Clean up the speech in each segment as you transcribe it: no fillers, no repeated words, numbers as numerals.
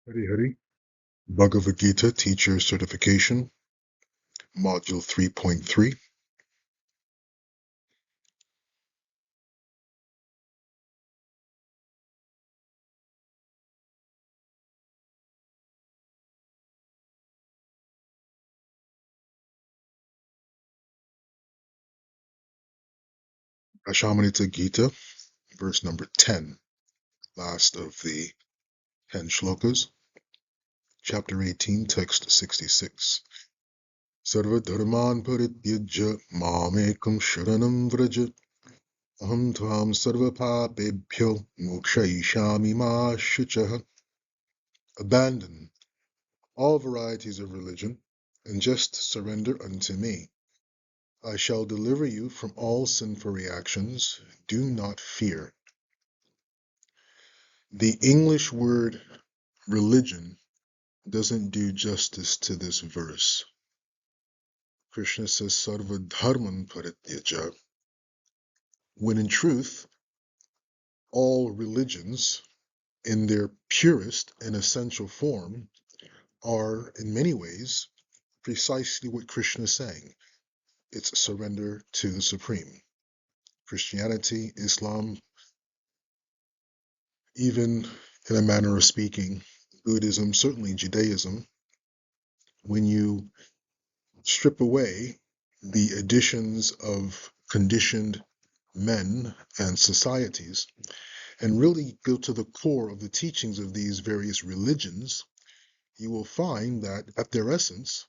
Hari Hari, Bhagavad Gita Teacher Certification, Module 3.3. Ashamanita Gita, verse number 10, last of the 10 shlokas, chapter 18, text 66. Sarva dharman parityajya mamekam sharanam vraja aham tvam sarva papebhyo mokshayishami ma shuchaha. Abandon all varieties of religion and just surrender unto me. I shall deliver you from all sinful reactions. Do not fear. The English word religion doesn't do justice to this verse. Krishna says sarva dharman parityaja, when in truth, all religions in their purest and essential form are, in many ways, precisely what Krishna is saying. It's surrender to the Supreme. Christianity, Islam, even in a manner of speaking, Buddhism, certainly Judaism, when you strip away the additions of conditioned men and societies and really go to the core of the teachings of these various religions, you will find that at their essence,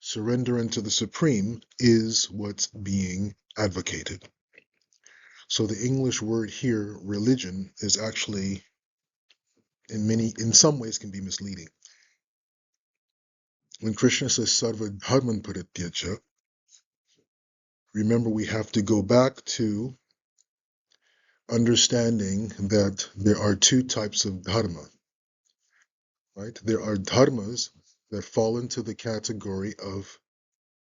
surrender unto the Supreme is what's being advocated. So the English word here, religion, is actually in some ways can be misleading. When Krishna says sarva dharman parityaja, remember we have to go back to understanding that there are two types of dharma, right? There are dharmas that fall into the category of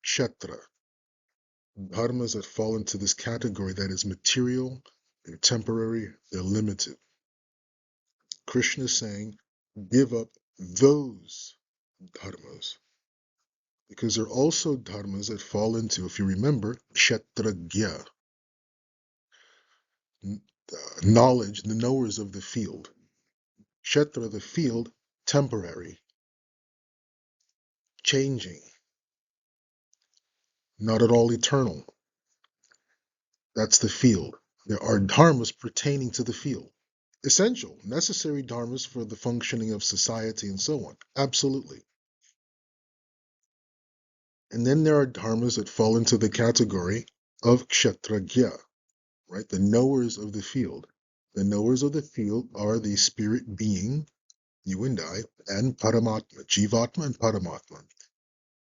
kshetra, dharmas that fall into this category that is material, they're temporary, they're limited. Krishna is saying, give up those dharmas, because there are also dharmas that fall into, if you remember, kshetragya, knowledge, the knowers of the field. Kshetra, the field, temporary, changing, not at all eternal. That's the field. There are dharmas pertaining to the field. Essential, necessary dharmas for the functioning of society and so on. Absolutely. And then there are dharmas that fall into the category of kshetragya, right? The knowers of the field. The knowers of the field are the spirit being, you and I, and Paramatma, Jivatma and Paramatma.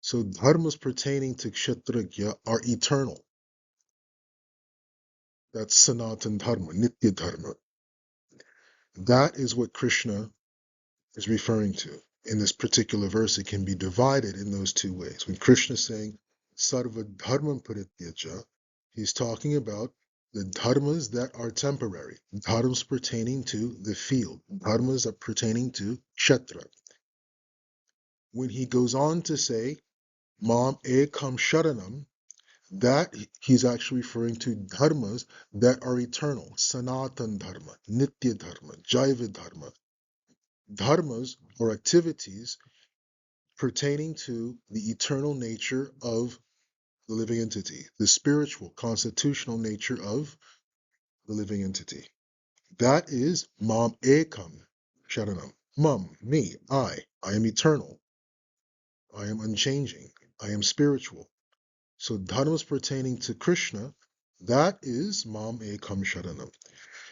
So dharmas pertaining to kshetragya are eternal. That's Sanatan Dharma, Nitya Dharma. That is what Krishna is referring to. In this particular verse, it can be divided in those two ways. When Krishna is saying Sarva Dharmam Parityaja, he's talking about the dharmas that are temporary, dharmas pertaining to the field, dharmas that are pertaining to kshetra. When he goes on to say Mam Ekam Sharanam, that he's actually referring to dharmas that are eternal, Sanatan Dharma, Nitya Dharma, Jaiva Dharma, dharmas or activities pertaining to the eternal nature of the living entity, the spiritual, constitutional nature of the living entity. That is Mam Ekam Sharanam. Mam, me, I am eternal. I am unchanging. I am spiritual. So dharmas pertaining to Krishna, that is Mam Ekam Sharanam.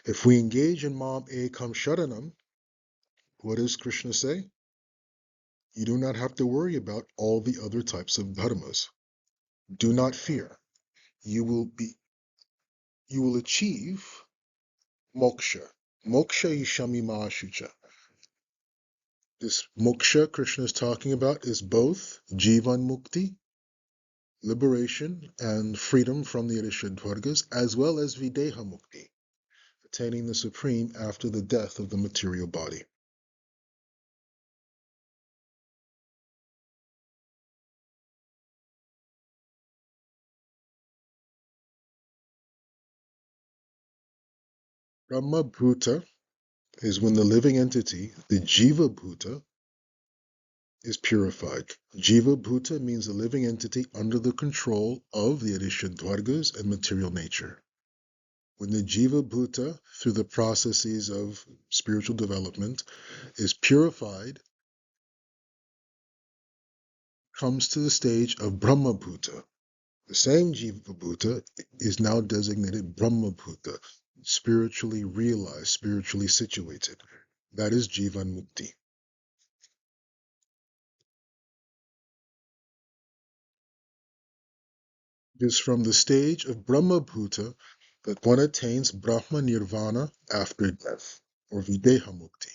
If we engage in Mam Ekam Sharanam, what does Krishna say? You do not have to worry about all the other types of dharmas. Do not fear. You will achieve moksha. Moksha ishamima shucha. This moksha Krishna is talking about is both jivan mukti, liberation and freedom from the Irishadvargas, as well as videha mukti, attaining the Supreme after the death of the material body. Brahma Bhuta is when the living entity, the Jiva Bhuta, is purified. Jiva Bhuta means the living entity under the control of the Adishadvargas and material nature. When the Jiva Bhuta, through the processes of spiritual development, is purified, comes to the stage of Brahma Bhuta. The same Jiva Bhuta is now designated Brahma Bhuta, spiritually realized, spiritually situated. That is Jivan Mukti. It is from the stage of Brahma Bhuta that one attains Brahma Nirvana after death, or Videha Mukti.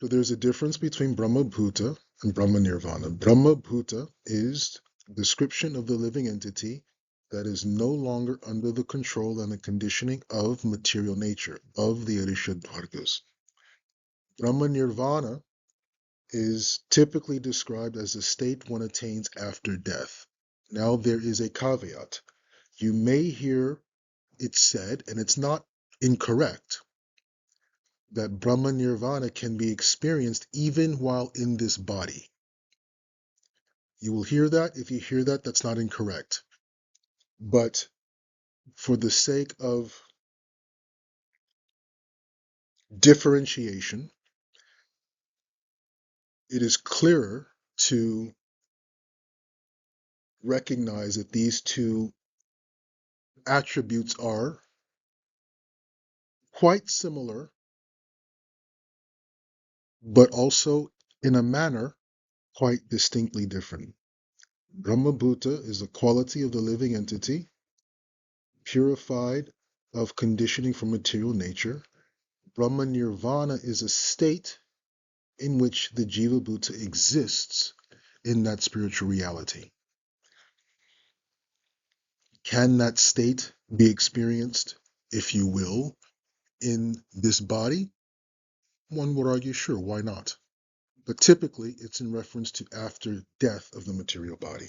So there's a difference between Brahma Bhuta and Brahma Nirvana. Brahma Bhuta is a description of the living entity that is no longer under the control and the conditioning of material nature, of the Arishadvargas. Brahma Nirvana is typically described as a state one attains after death. Now there is a caveat. You may hear it said, and it's not incorrect, that Brahma Nirvana can be experienced even while in this body. You will hear that. If you hear that, that's not incorrect. But for the sake of differentiation, it is clearer to recognize that these two attributes are quite similar, but also in a manner quite distinctly different. Brahma Bhuta is a quality of the living entity, purified of conditioning from material nature. Brahma Nirvana is a state in which the Jiva Bhuta exists in that spiritual reality. Can that state be experienced, if you will, in this body? One would argue, sure, why not? But typically, it's in reference to after death of the material body.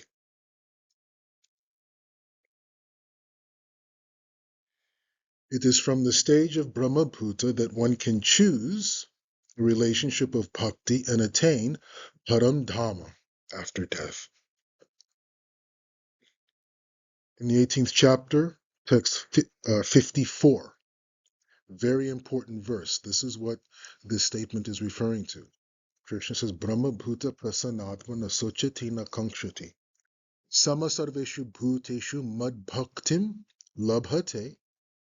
It is from the stage of Brahma Bhuta that one can choose a relationship of bhakti and attain param dhamma after death. In the 18th chapter, text 54, very important verse. This is what this statement is referring to. Krishna says, Brahma Bhuta Prasanatma Nasochati Nakangshati. Sama Sarveshu Bhuteshu Mad Bhaktim Labhate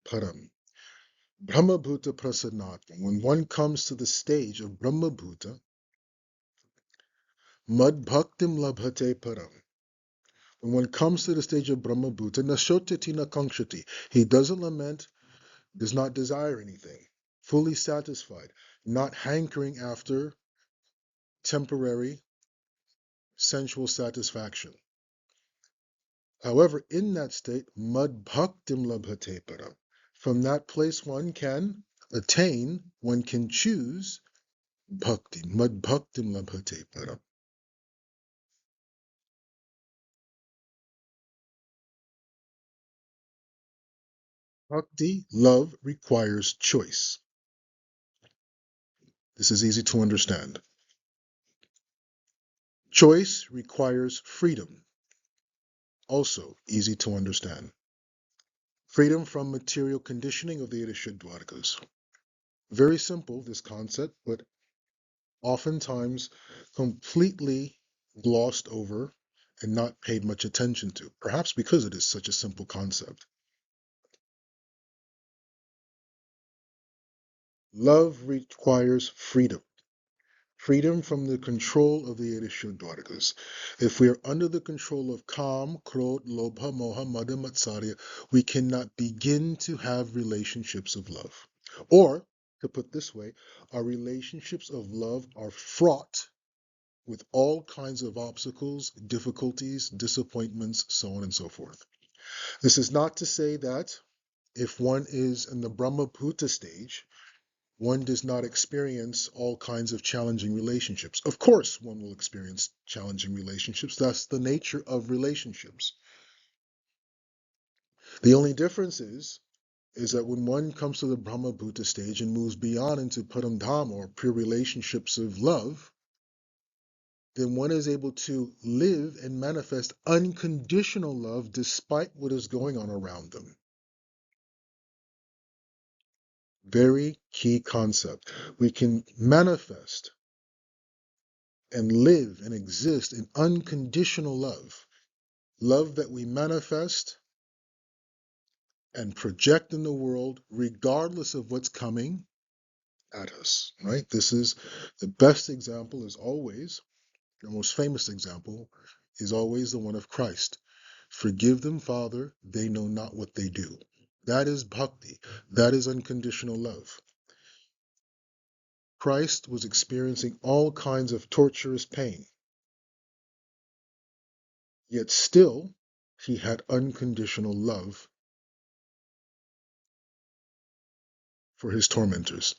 Param. Brahma Bhuta Prasanatma. When one comes to the stage of Brahma Bhuta, Mad Bhaktim Labhate Param. When one comes to the stage of Brahma Bhuta, Nashotati Nakangshati. He doesn't lament, does not desire anything, fully satisfied, not hankering after temporary sensual satisfaction. However, in that state, mad bhaktim labhate param. From that place one can attain, one can choose bhakti, mad bhaktim labhate param. Bhakti, love, requires choice. This is easy to understand. Choice requires freedom. Also easy to understand. Freedom from material conditioning of the Irishadvargas. Very simple, this concept, but oftentimes completely glossed over and not paid much attention to, perhaps because it is such a simple concept. Love requires freedom. Freedom from the control of the Irishadvargas. If we are under the control of Kam, Krodh, Lobha, Moha, Mada, Matsarya, we cannot begin to have relationships of love. Or, to put this way, our relationships of love are fraught with all kinds of obstacles, difficulties, disappointments, so on and so forth. This is not to say that if one is in the Brahma-bhuta stage, one does not experience all kinds of challenging relationships. Of course, one will experience challenging relationships. That's the nature of relationships. The only difference is that when one comes to the Brahma-bhuta stage and moves beyond into Paramdhama, or pure relationships of love, then one is able to live and manifest unconditional love despite what is going on around them. Very key concept. We can manifest and live and exist in unconditional love. Love that we manifest and project in the world regardless of what's coming at us, right? This is the best example, is always, the most famous example is always the one of Christ. Forgive them, Father, they know not what they do. That is bhakti. That is unconditional love. Christ was experiencing all kinds of torturous pain, yet still he had unconditional love for his tormentors.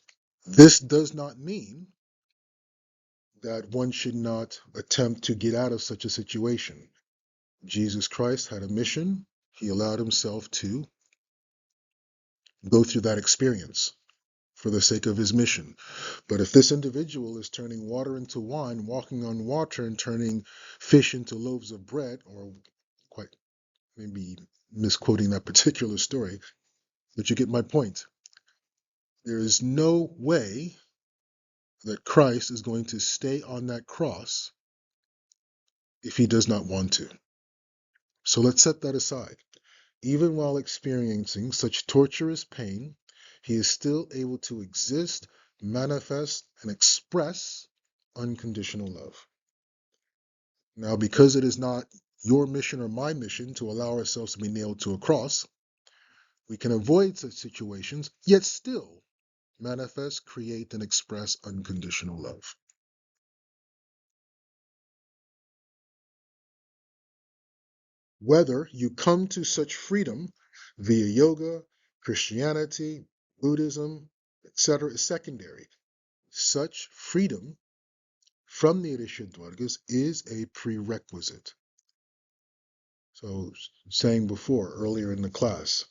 This does not mean that one should not attempt to get out of such a situation. Jesus Christ had a mission. He allowed himself to go through that experience for the sake of his mission. But if this individual is turning water into wine, walking on water, and turning fish into loaves of bread, or quite maybe misquoting that particular story, but you get my point. There is no way that Christ is going to stay on that cross if he does not want to. So let's set that aside. Even while experiencing such torturous pain, he is still able to exist, manifest, and express unconditional love. Now, because it is not your mission or my mission to allow ourselves to be nailed to a cross, we can avoid such situations, yet still manifest, create, and express unconditional love. Whether you come to such freedom via yoga, Christianity, Buddhism, etc., is secondary. Such freedom from the Irishadvargas is a prerequisite. So, saying before, earlier in the class,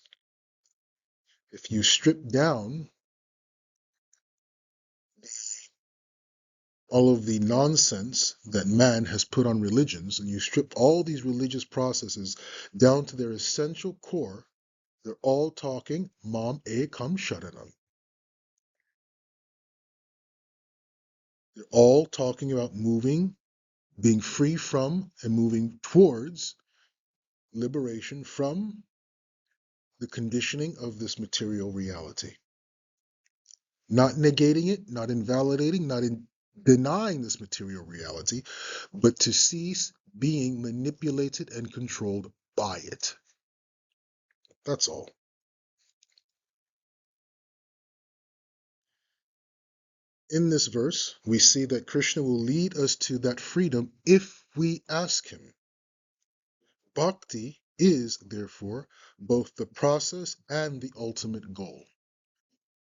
if you strip down all of the nonsense that man has put on religions, and you strip all these religious processes down to their essential core, they're all talking Mam Ekam Sharanam. They're all talking about moving, being free from, and moving towards liberation from the conditioning of this material reality. Not negating it, not invalidating, not denying this material reality, but to cease being manipulated and controlled by it. That's all. In this verse, we see that Krishna will lead us to that freedom if we ask him. Bhakti is, therefore, both the process and the ultimate goal.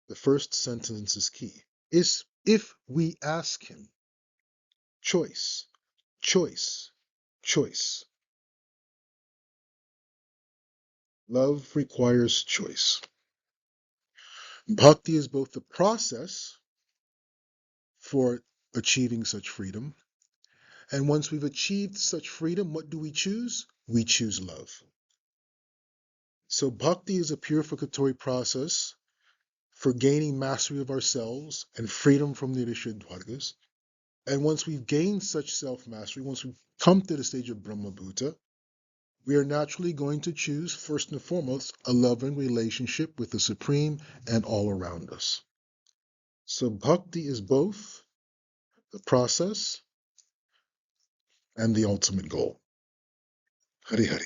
The first sentence is key. Is if we ask him. Choice, choice, choice. Love requires choice. Bhakti is both the process for achieving such freedom, and once we've achieved such freedom, what do we choose? We choose love. So bhakti is a purificatory process for gaining mastery of ourselves and freedom from the Irishadvargas. And once we've gained such self-mastery, once we've come to the stage of Brahma-bhuta, we are naturally going to choose, first and foremost, a loving relationship with the Supreme and all around us. So bhakti is both the process and the ultimate goal. Hari Hari.